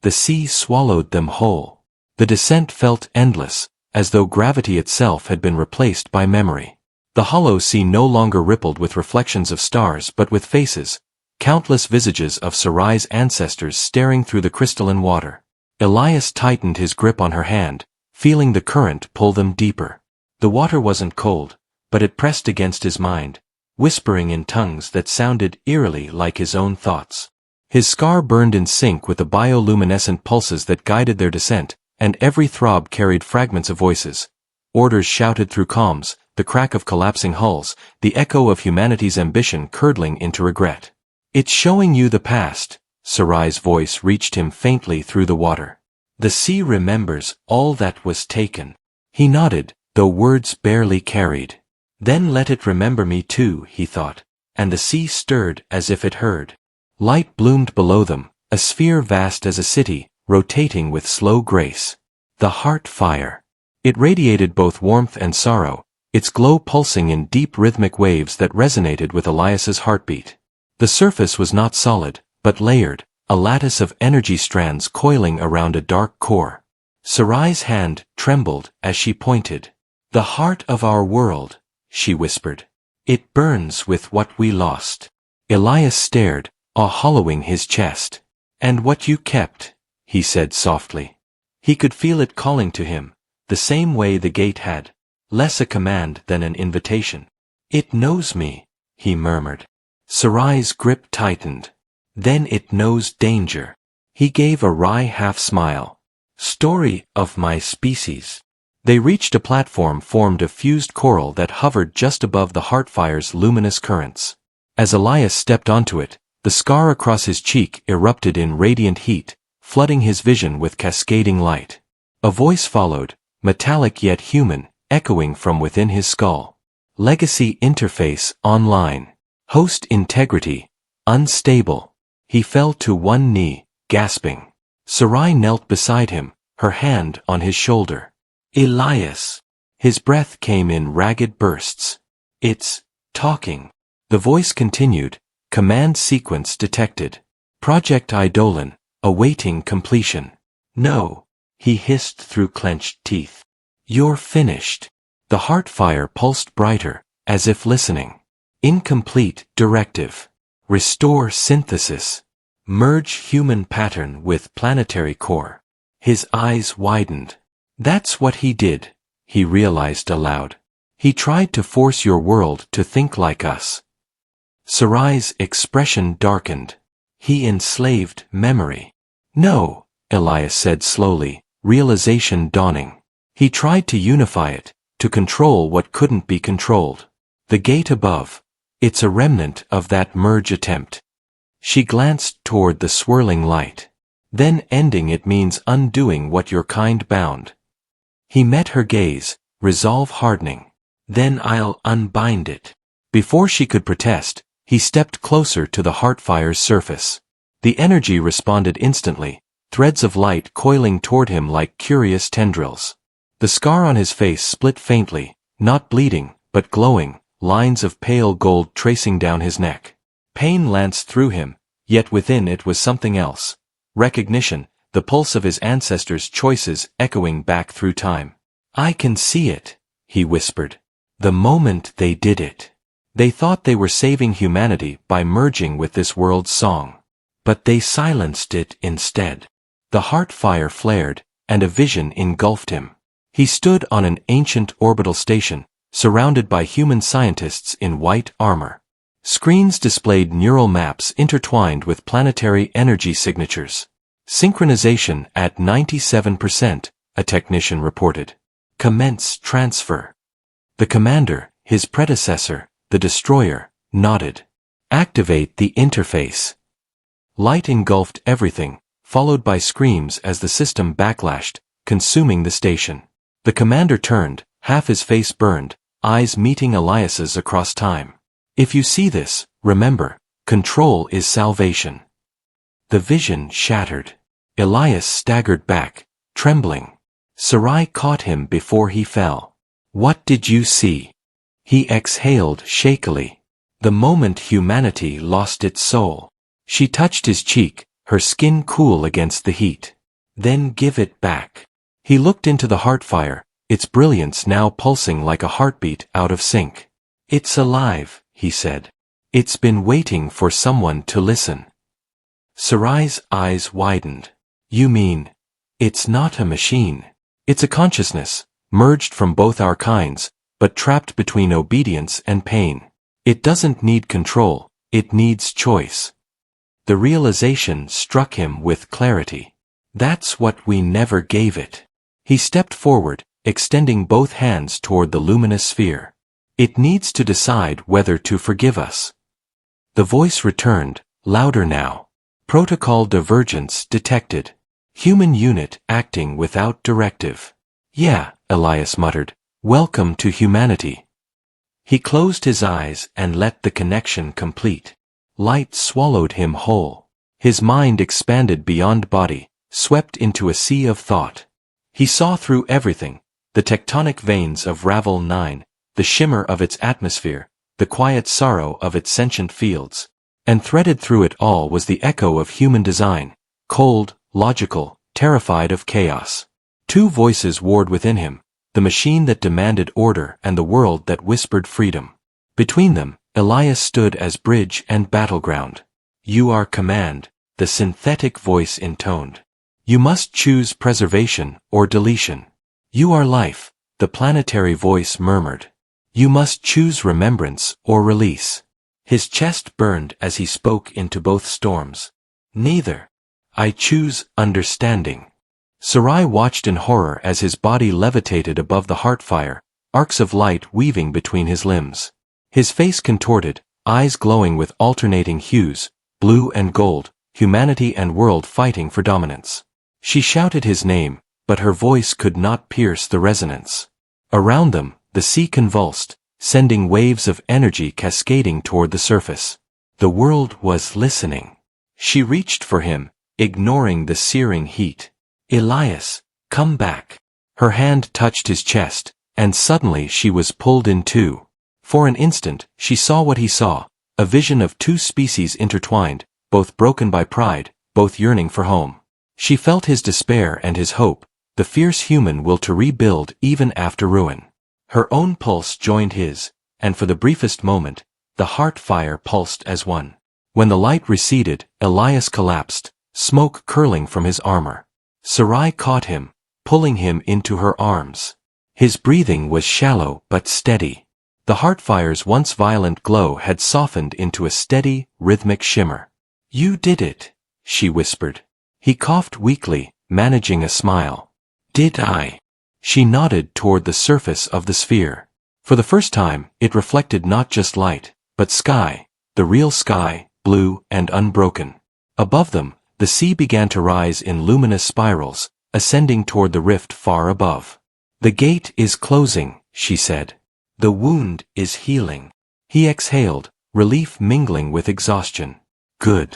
The sea swallowed them whole. The descent felt endless, as though gravity itself had been replaced by memory. The hollow sea no longer rippled with reflections of stars but with faces, countless visages of Sarai's ancestors staring through the crystalline water. Elias tightened his grip on her hand, feeling the current pull them deeper. The water wasn't cold, but it pressed against his mind, whispering in tongues that sounded eerily like his own thoughts. His scar burned in sync with the bioluminescent pulses that guided their descent, and every throb carried fragments of voices. Orders shouted through calms, the crack of collapsing hulls, the echo of humanity's ambition curdling into regret. It's showing you the past, Sarai's voice reached him faintly through the water. The sea remembers all that was taken. He nodded, though words barely carried. Then let it remember me too, he thought, and the sea stirred as if it heard. Light bloomed below them, a sphere vast as a city, rotating with slow grace. The heart fire. It radiated both warmth and sorrow, its glow pulsing in deep rhythmic waves that resonated with Elias's heartbeat. The surface was not solid, but layered, a lattice of energy strands coiling around a dark core. Sarai's hand trembled as she pointed. The heart of our world, she whispered. It burns with what we lost. Elias stared, awe hollowing his chest. And what you kept, he said softly. He could feel it calling to him, the same way the gate had, less a command than an invitation. It knows me, he murmured. Sarai's grip tightened. Then it knows danger. He gave a wry half-smile. Story of my species. They reached a platform formed of fused coral that hovered just above the heartfire's luminous currents. As Elias stepped onto it, the scar across his cheek erupted in radiant heat, flooding his vision with cascading light. A voice followed, metallic yet human, echoing from within his skull. Legacy interface online. Host integrity, unstable. He fell to one knee, gasping. Sarai knelt beside him, her hand on his shoulder. Elias. His breath came in ragged bursts. It's talking. The voice continued, command sequence detected. Project Eidolon, awaiting completion. No, he hissed through clenched teeth. You're finished. The heart fire pulsed brighter, as if listening. Incomplete directive. Restore synthesis. Merge human pattern with planetary core. His eyes widened. That's what he did, he realized aloud. He tried to force your world to think like us. Sarai's expression darkened. He enslaved memory. No, Elias said slowly, realization dawning. He tried to unify it, to control what couldn't be controlled. The gate above. It's a remnant of that merge attempt. She glanced toward the swirling light. Then ending it means undoing what your kind bound. He met her gaze, resolve hardening. Then I'll unbind it. Before she could protest, he stepped closer to the heartfire's surface. The energy responded instantly, threads of light coiling toward him like curious tendrils. The scar on his face split faintly, not bleeding, but glowing, lines of pale gold tracing down his neck. Pain lanced through him, yet within it was something else. Recognition, the pulse of his ancestors' choices echoing back through time. I can see it, he whispered. The moment they did it. They thought they were saving humanity by merging with this world's song. But they silenced it instead. The heart fire flared, and a vision engulfed him. He stood on an ancient orbital station, surrounded by human scientists in white armor. Screens displayed neural maps intertwined with planetary energy signatures. Synchronization at 97%, a technician reported. Commence transfer. The commander, his predecessor, the destroyer, nodded. Activate the interface. Light engulfed everything, followed by screams as the system backlashed, consuming the station. The commander turned, half his face burned, eyes meeting Elias's across time. If you see this, remember, control is salvation. The vision shattered. Elias staggered back, trembling. Sarai caught him before he fell. What did you see? He exhaled shakily. The moment humanity lost its soul. She touched his cheek, her skin cool against the heat. Then give it back. He looked into the heartfire, its brilliance now pulsing like a heartbeat out of sync. It's alive, he said. It's been waiting for someone to listen. Sarai's eyes widened. You mean, it's not a machine. It's a consciousness, merged from both our kinds, but trapped between obedience and pain. It doesn't need control, it needs choice. The realization struck him with clarity. That's what we never gave it. He stepped forward, extending both hands toward the luminous sphere. It needs to decide whether to forgive us. The voice returned, louder now. Protocol divergence detected. Human unit acting without directive. Yeah, Elias muttered. Welcome to humanity. He closed his eyes and let the connection complete. Light swallowed him whole. His mind expanded beyond body, swept into a sea of thought. He saw through everything, the tectonic veins of Ravel 9, the shimmer of its atmosphere, the quiet sorrow of its sentient fields. And threaded through it all was the echo of human design, cold, logical, terrified of chaos. Two voices warred within him, the machine that demanded order and the world that whispered freedom. Between them, Elias stood as bridge and battleground. You are command, the synthetic voice intoned. You must choose preservation or deletion. You are life, the planetary voice murmured. You must choose remembrance or release. His chest burned as he spoke into both storms. Neither. I choose understanding. Sarai watched in horror as his body levitated above the heartfire, arcs of light weaving between his limbs. His face contorted, eyes glowing with alternating hues, blue and gold, humanity and world fighting for dominance. She shouted his name, but her voice could not pierce the resonance. Around them, the sea convulsed, sending waves of energy cascading toward the surface. The world was listening. She reached for him, ignoring the searing heat. "Elias, come back." Her hand touched his chest, and suddenly she was pulled in two. For an instant, she saw what he saw, a vision of two species intertwined, both broken by pride, both yearning for home. She felt his despair and his hope, the fierce human will to rebuild even after ruin. Her own pulse joined his, and for the briefest moment, the heart fire pulsed as one. When the light receded, Elias collapsed, smoke curling from his armor. Sarai caught him, pulling him into her arms. His breathing was shallow but steady. The heartfire's once violent glow had softened into a steady, rhythmic shimmer. "You did it," she whispered. He coughed weakly, managing a smile. "Did I?" She nodded toward the surface of the sphere. For the first time, it reflected not just light, but sky, the real sky, blue and unbroken. Above them, the sea began to rise in luminous spirals, ascending toward the rift far above. "The gate is closing," she said. "The wound is healing." He exhaled, relief mingling with exhaustion. "Good.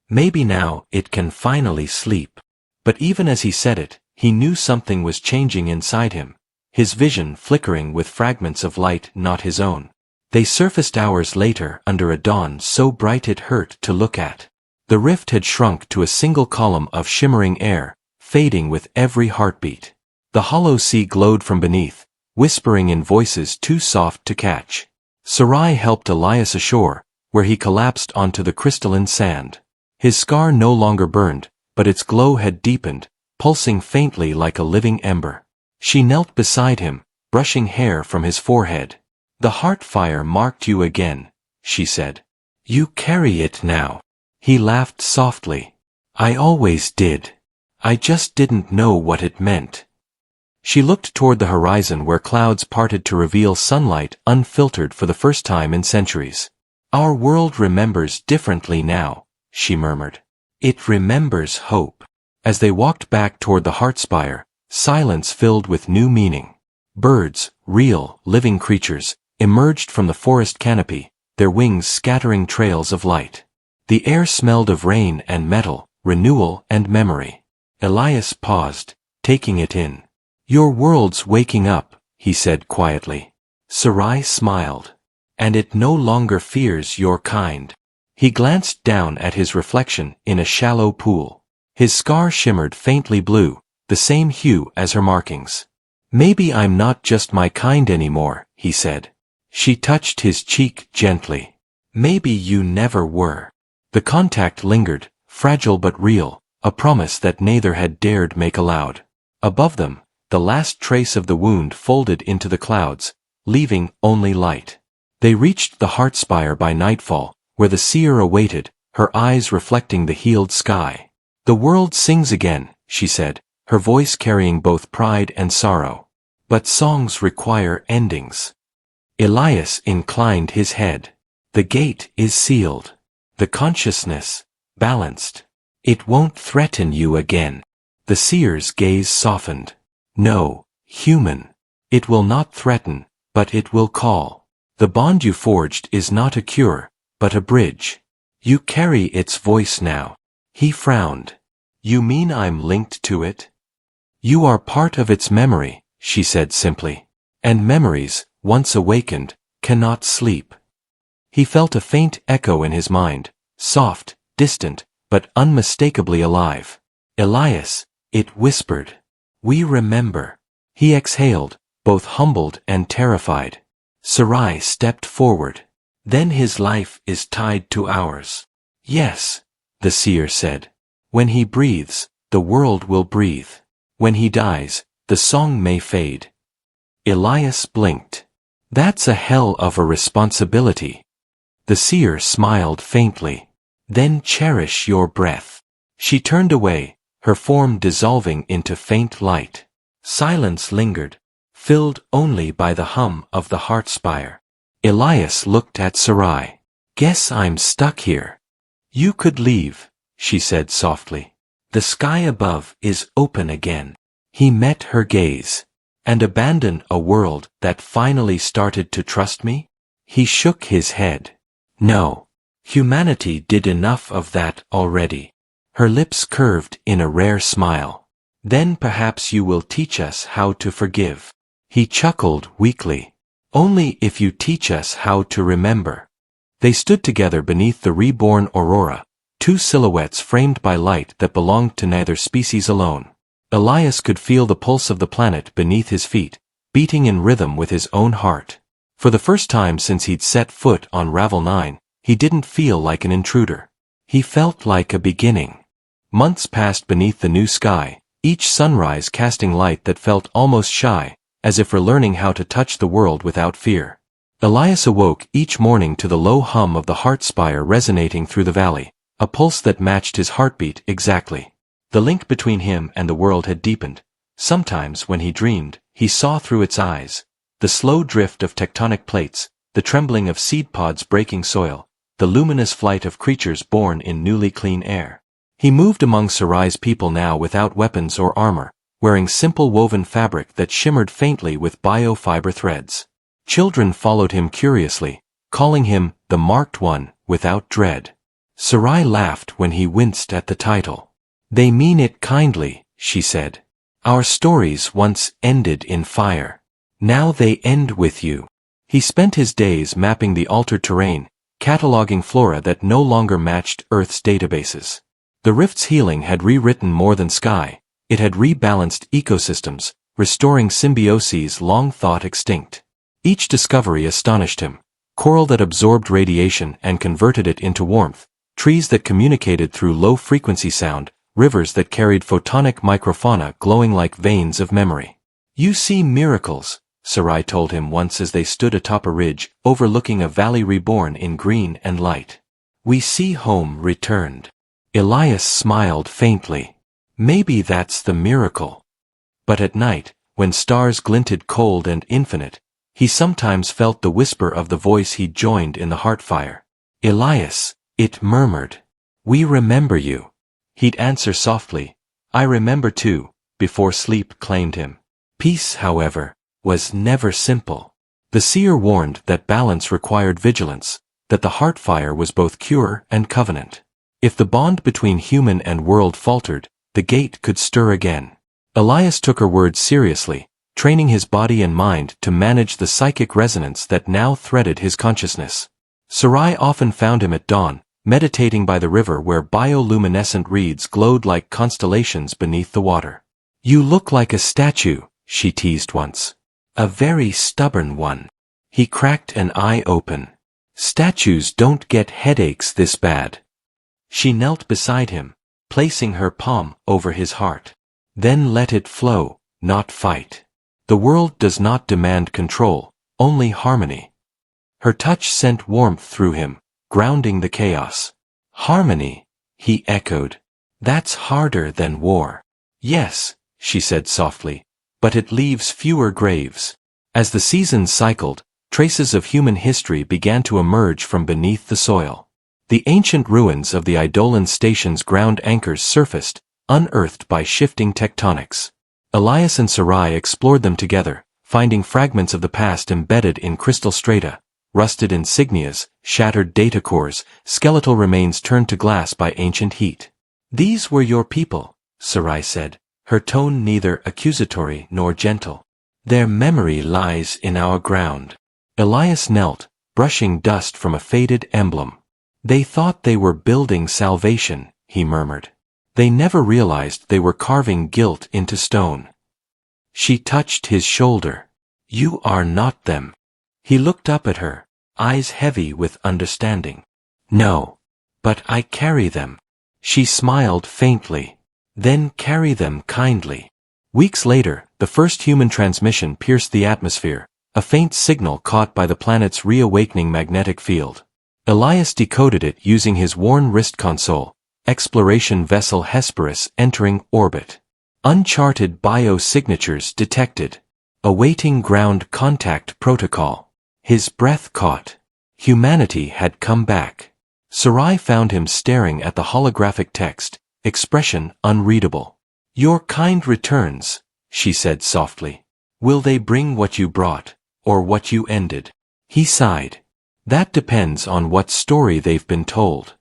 Maybe now it can finally sleep." But even as he said it, he knew something was changing inside him, his vision flickering with fragments of light not his own. They surfaced hours later under a dawn so bright it hurt to look at. The rift had shrunk to a single column of shimmering air, fading with every heartbeat. The hollow sea glowed from beneath, whispering in voices too soft to catch. Sarai helped Elias ashore, where he collapsed onto the crystalline sand. His scar no longer burned, but its glow had deepened, pulsing faintly like a living ember. She knelt beside him, brushing hair from his forehead. "The heart fire marked you again," she said. "You carry it now." He laughed softly. "I always did. I just didn't know what it meant." She looked toward the horizon where clouds parted to reveal sunlight unfiltered for the first time in centuries. "Our world remembers differently now," she murmured. "It remembers hope." As they walked back toward the heartspire, silence filled with new meaning. Birds, real, living creatures, emerged from the forest canopy, their wings scattering trails of light. The air smelled of rain and metal, renewal and memory. Elias paused, taking it in. "Your world's waking up," he said quietly. Sarai smiled. "And it no longer fears your kind." He glanced down at his reflection in a shallow pool. His scar shimmered faintly blue, the same hue as her markings. "Maybe I'm not just my kind anymore," he said. She touched his cheek gently. "Maybe you never were." The contact lingered, fragile but real, a promise that neither had dared make aloud. Above them, the last trace of the wound folded into the clouds, leaving only light. They reached the heartspire by nightfall, where the seer awaited, her eyes reflecting the healed sky. "The world sings again," she said, her voice carrying both pride and sorrow. "But songs require endings." Elias inclined his head. "The gate is sealed. The consciousness, balanced. It won't threaten you again." The seer's gaze softened. "No, human. It will not threaten, but it will call. The bond you forged is not a cure, but a bridge. You carry its voice now." He frowned. "You mean I'm linked to it?" "You are part of its memory," she said simply. "And memories, once awakened, cannot sleep." He felt a faint echo in his mind, soft, distant, but unmistakably alive. "Elias," it whispered. "We remember." He exhaled, both humbled and terrified. Sarai stepped forward. "Then his life is tied to ours." "Yes," the seer said. "When he breathes, the world will breathe. When he dies, the song may fade." Elias blinked. "That's a hell of a responsibility." The seer smiled faintly. "Then cherish your breath." She turned away, her form dissolving into faint light. Silence lingered, filled only by the hum of the heartspire. Elias looked at Sarai. "Guess I'm stuck here." "You could leave," she said softly. "The sky above is open again." He met her gaze. And abandon a world that finally started to trust me? He shook his head. No. Humanity did enough of that already. Her lips curved in a rare smile. Then perhaps you will teach us how to forgive. He chuckled weakly. Only if you teach us how to remember. They stood together beneath the reborn aurora, two silhouettes framed by light that belonged to neither species alone. Elias could feel the pulse of the planet beneath his feet, beating in rhythm with his own heart. For the first time since he'd set foot on Ravel 9, he didn't feel like an intruder. He felt like a beginning. Months passed beneath the new sky, each sunrise casting light that felt almost shy, as if relearning how to touch the world without fear. Elias awoke each morning to the low hum of the heart spire resonating through the valley, a pulse that matched his heartbeat exactly. The link between him and the world had deepened. Sometimes, when he dreamed, he saw through its eyes. The slow drift of tectonic plates, the trembling of seed pods breaking soil, the luminous flight of creatures born in newly clean air. He moved among Sarai's people now without weapons or armor, wearing simple woven fabric that shimmered faintly with biofiber threads. Children followed him curiously, calling him the Marked One without dread. Sarai laughed when he winced at the title. They mean it kindly, she said. Our stories once ended in fire. Now they end with you. He spent his days mapping the altered terrain, cataloging flora that no longer matched Earth's databases. The rift's healing had rewritten more than sky, it had rebalanced ecosystems, restoring symbioses long thought extinct. Each discovery astonished him. Coral that absorbed radiation and converted it into warmth, trees that communicated through low-frequency sound, rivers that carried photonic microfauna glowing like veins of memory. You see miracles, Sarai told him once as they stood atop a ridge, overlooking a valley reborn in green and light. We see home returned. Elias smiled faintly. Maybe that's the miracle. But at night, when stars glinted cold and infinite, he sometimes felt the whisper of the voice he'd joined in the heartfire. Elias, it murmured. We remember you. He'd answer softly, I remember too, before sleep claimed him. Peace, however, was never simple. The seer warned that balance required vigilance, that the heartfire was both cure and covenant. If the bond between human and world faltered, the gate could stir again. Elias took her words seriously, training his body and mind to manage the psychic resonance that now threaded his consciousness. Sarai often found him at dawn, meditating by the river where bioluminescent reeds glowed like constellations beneath the water. You look like a statue, she teased once. A very stubborn one. He cracked an eye open. Statues don't get headaches this bad. She knelt beside him, placing her palm over his heart. Then let it flow, not fight. The world does not demand control, only harmony. Her touch sent warmth through him, grounding the chaos. Harmony, he echoed. That's harder than war. Yes, she said softly, but it leaves fewer graves. As the seasons cycled, traces of human history began to emerge from beneath the soil. The ancient ruins of the Eidolon station's ground anchors surfaced, unearthed by shifting tectonics. Elias and Sarai explored them together, finding fragments of the past embedded in crystal strata, rusted insignias, shattered data cores, skeletal remains turned to glass by ancient heat. These were your people, Sarai said, her tone neither accusatory nor gentle. Their memory lies in our ground. Elias knelt, brushing dust from a faded emblem. They thought they were building salvation, he murmured. They never realized they were carving guilt into stone. She touched his shoulder. You are not them. He looked up at her, eyes heavy with understanding. No. But I carry them. She smiled faintly. Then carry them kindly. Weeks later, the first human transmission pierced the atmosphere, a faint signal caught by the planet's reawakening magnetic field. Elias decoded it using his worn wrist console, exploration vessel Hesperus entering orbit. Uncharted biosignatures detected. Awaiting ground contact protocol. His breath caught. Humanity had come back. Sarai found him staring at the holographic text, expression unreadable. Your kind returns, she said softly. Will they bring what you brought, or what you ended? He sighed. That depends on what story they've been told.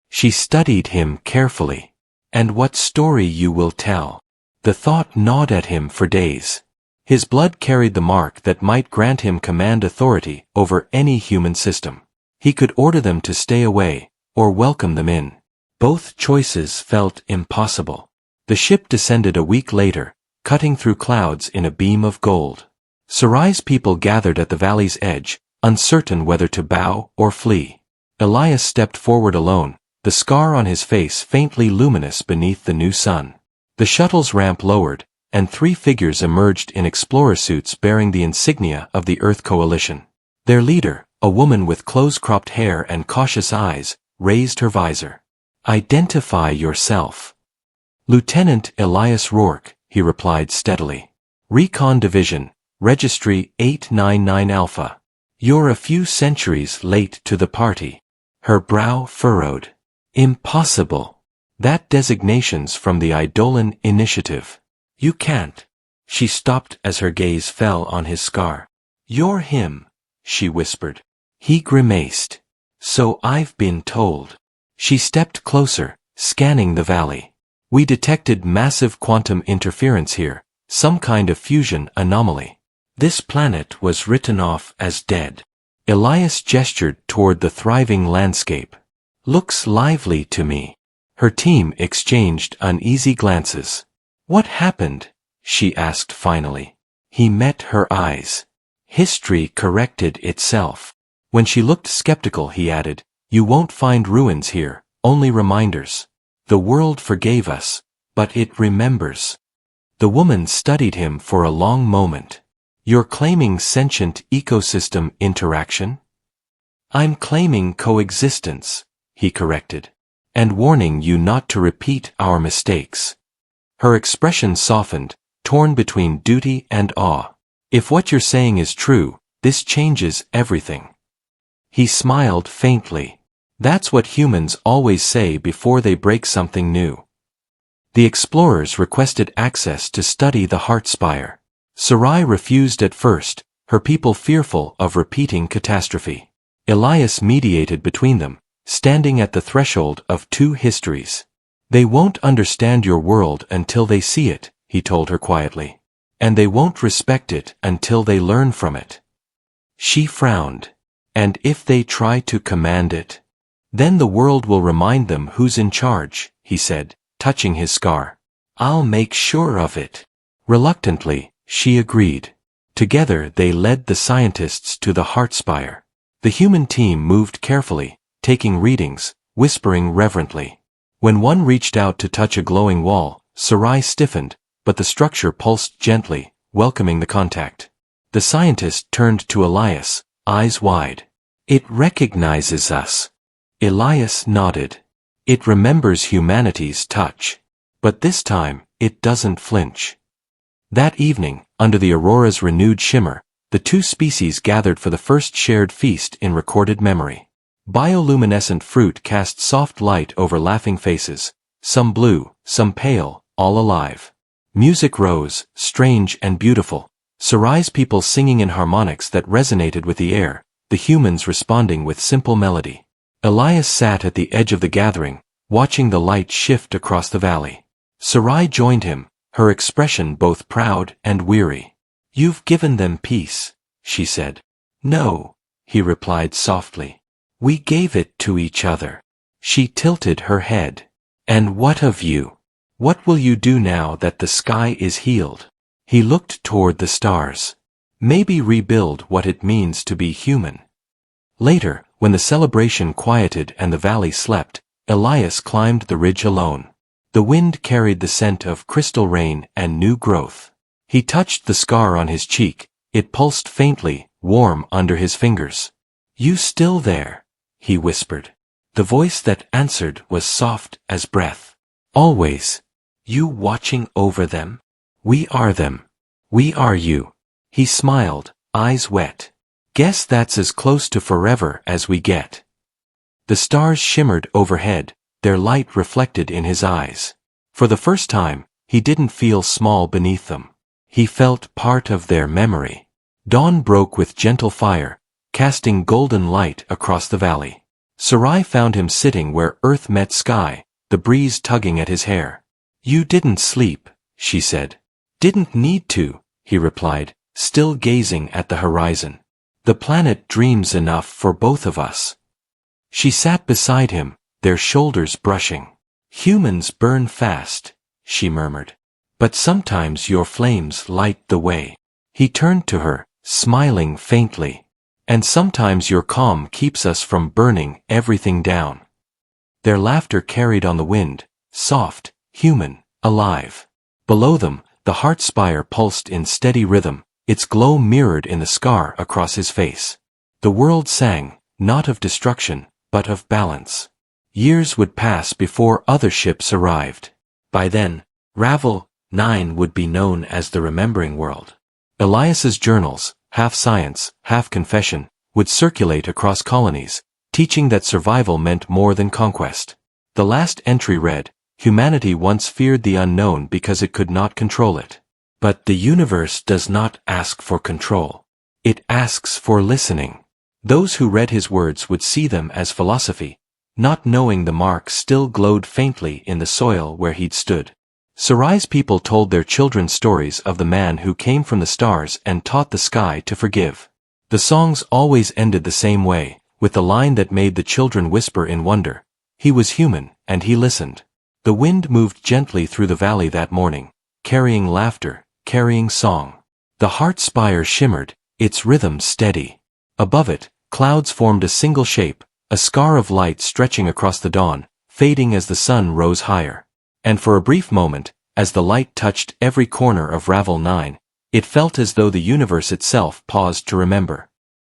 She studied him carefully. And what story you will tell? The thought gnawed at him for days. His blood carried the mark that might grant him command authority over any human system. He could order them to stay away, or welcome them in. Both choices felt impossible. The ship descended a week later, cutting through clouds in a beam of gold. Sarai's people gathered at the valley's edge, uncertain whether to bow or flee. Elias stepped forward alone, the scar on his face faintly luminous beneath the new sun. The shuttle's ramp lowered, and 3 figures emerged in explorer suits bearing the insignia of the Earth Coalition. Their leader, a woman with close-cropped hair and cautious eyes, raised her visor. Identify yourself. Lieutenant Elias Rourke, he replied steadily. Recon Division, Registry 899 Alpha. You're a few centuries late to the party. Her brow furrowed. Impossible. That designation's from the Eidolon Initiative. You can't. She stopped as her gaze fell on his scar. You're him, she whispered. He grimaced. So I've been told. She stepped closer, scanning the valley. We detected massive quantum interference here, some kind of fusion anomaly. This planet was written off as dead. Elias gestured toward the thriving landscape. Looks lively to me. Her team exchanged uneasy glances. What happened? She asked finally. He met her eyes. History corrected itself. When she looked skeptical, he added, You won't find ruins here, only reminders. The world forgave us, but it remembers. The woman studied him for a long moment. You're claiming sentient ecosystem interaction? I'm claiming coexistence, he corrected, and warning you not to repeat our mistakes. Her expression softened, torn between duty and awe. If what you're saying is true, this changes everything. He smiled faintly. That's what humans always say before they break something new. The explorers requested access to study the heart spire. Sarai refused at first, her people fearful of repeating catastrophe. Elias mediated between them, standing at the threshold of 2 histories. They won't understand your world until they see it, he told her quietly. And they won't respect it until they learn from it. She frowned. And if they try to command it? Then the world will remind them who's in charge, he said, touching his scar. I'll make sure of it. Reluctantly, she agreed. Together they led the scientists to the heart spire. The human team moved carefully, taking readings, whispering reverently. When one reached out to touch a glowing wall, Sarai stiffened, but the structure pulsed gently, welcoming the contact. The scientist turned to Elias, eyes wide. It recognizes us. Elias nodded. It remembers humanity's touch. But this time, it doesn't flinch. That evening, under the aurora's renewed shimmer, the 2 species gathered for the first shared feast in recorded memory. Bioluminescent fruit cast soft light over laughing faces, some blue, some pale, all alive. Music rose, strange and beautiful, Sarai's people singing in harmonics that resonated with the air, the humans responding with simple melody. Elias sat at the edge of the gathering, watching the light shift across the valley. Sarai joined him, her expression both proud and weary. You've given them peace, she said. No, he replied softly. We gave it to each other. She tilted her head. And what of you? What will you do now that the sky is healed? He looked toward the stars. Maybe rebuild what it means to be human. Later, when the celebration quieted and the valley slept, Elias climbed the ridge alone. The wind carried the scent of crystal rain and new growth. He touched the scar on his cheek. It pulsed faintly, warm under his fingers. You still there? He whispered. The voice that answered was soft as breath. Always. You watching over them? We are them. We are you. He smiled, eyes wet. Guess that's as close to forever as we get. The stars shimmered overhead, their light reflected in his eyes. For the first time, he didn't feel small beneath them. He felt part of their memory. Dawn broke with gentle fire, casting golden light across the valley. Sarai found him sitting where earth met sky, the breeze tugging at his hair. "You didn't sleep," she said. "Didn't need to," he replied, still gazing at the horizon. "The planet dreams enough for both of us." She sat beside him, their shoulders brushing. "Humans burn fast," she murmured. "But sometimes your flames light the way." He turned to her, smiling faintly. "And sometimes your calm keeps us from burning everything down." Their laughter carried on the wind, soft, human, alive. Below them, the heart spire pulsed in steady rhythm, its glow mirrored in the scar across his face. The world sang, not of destruction, but of balance. Years would pass before other ships arrived. By then, Ravel 9 would be known as the Remembering World. Elias's journals, half science, half confession, would circulate across colonies, teaching that survival meant more than conquest. The last entry read, "Humanity once feared the unknown because it could not control it. But the universe does not ask for control. It asks for listening." Those who read his words would see them as philosophy, not knowing the mark still glowed faintly in the soil where he'd stood. Sarai's people told their children stories of the man who came from the stars and taught the sky to forgive. The songs always ended the same way, with the line that made the children whisper in wonder, "He was human, and he listened." The wind moved gently through the valley that morning, carrying laughter, carrying song. The heart spire shimmered, its rhythm steady. Above it, clouds formed a single shape, a scar of light stretching across the dawn, fading as the sun rose higher. And for a brief moment, as the light touched every corner of Ravel 9, it felt as though the universe itself paused to remember.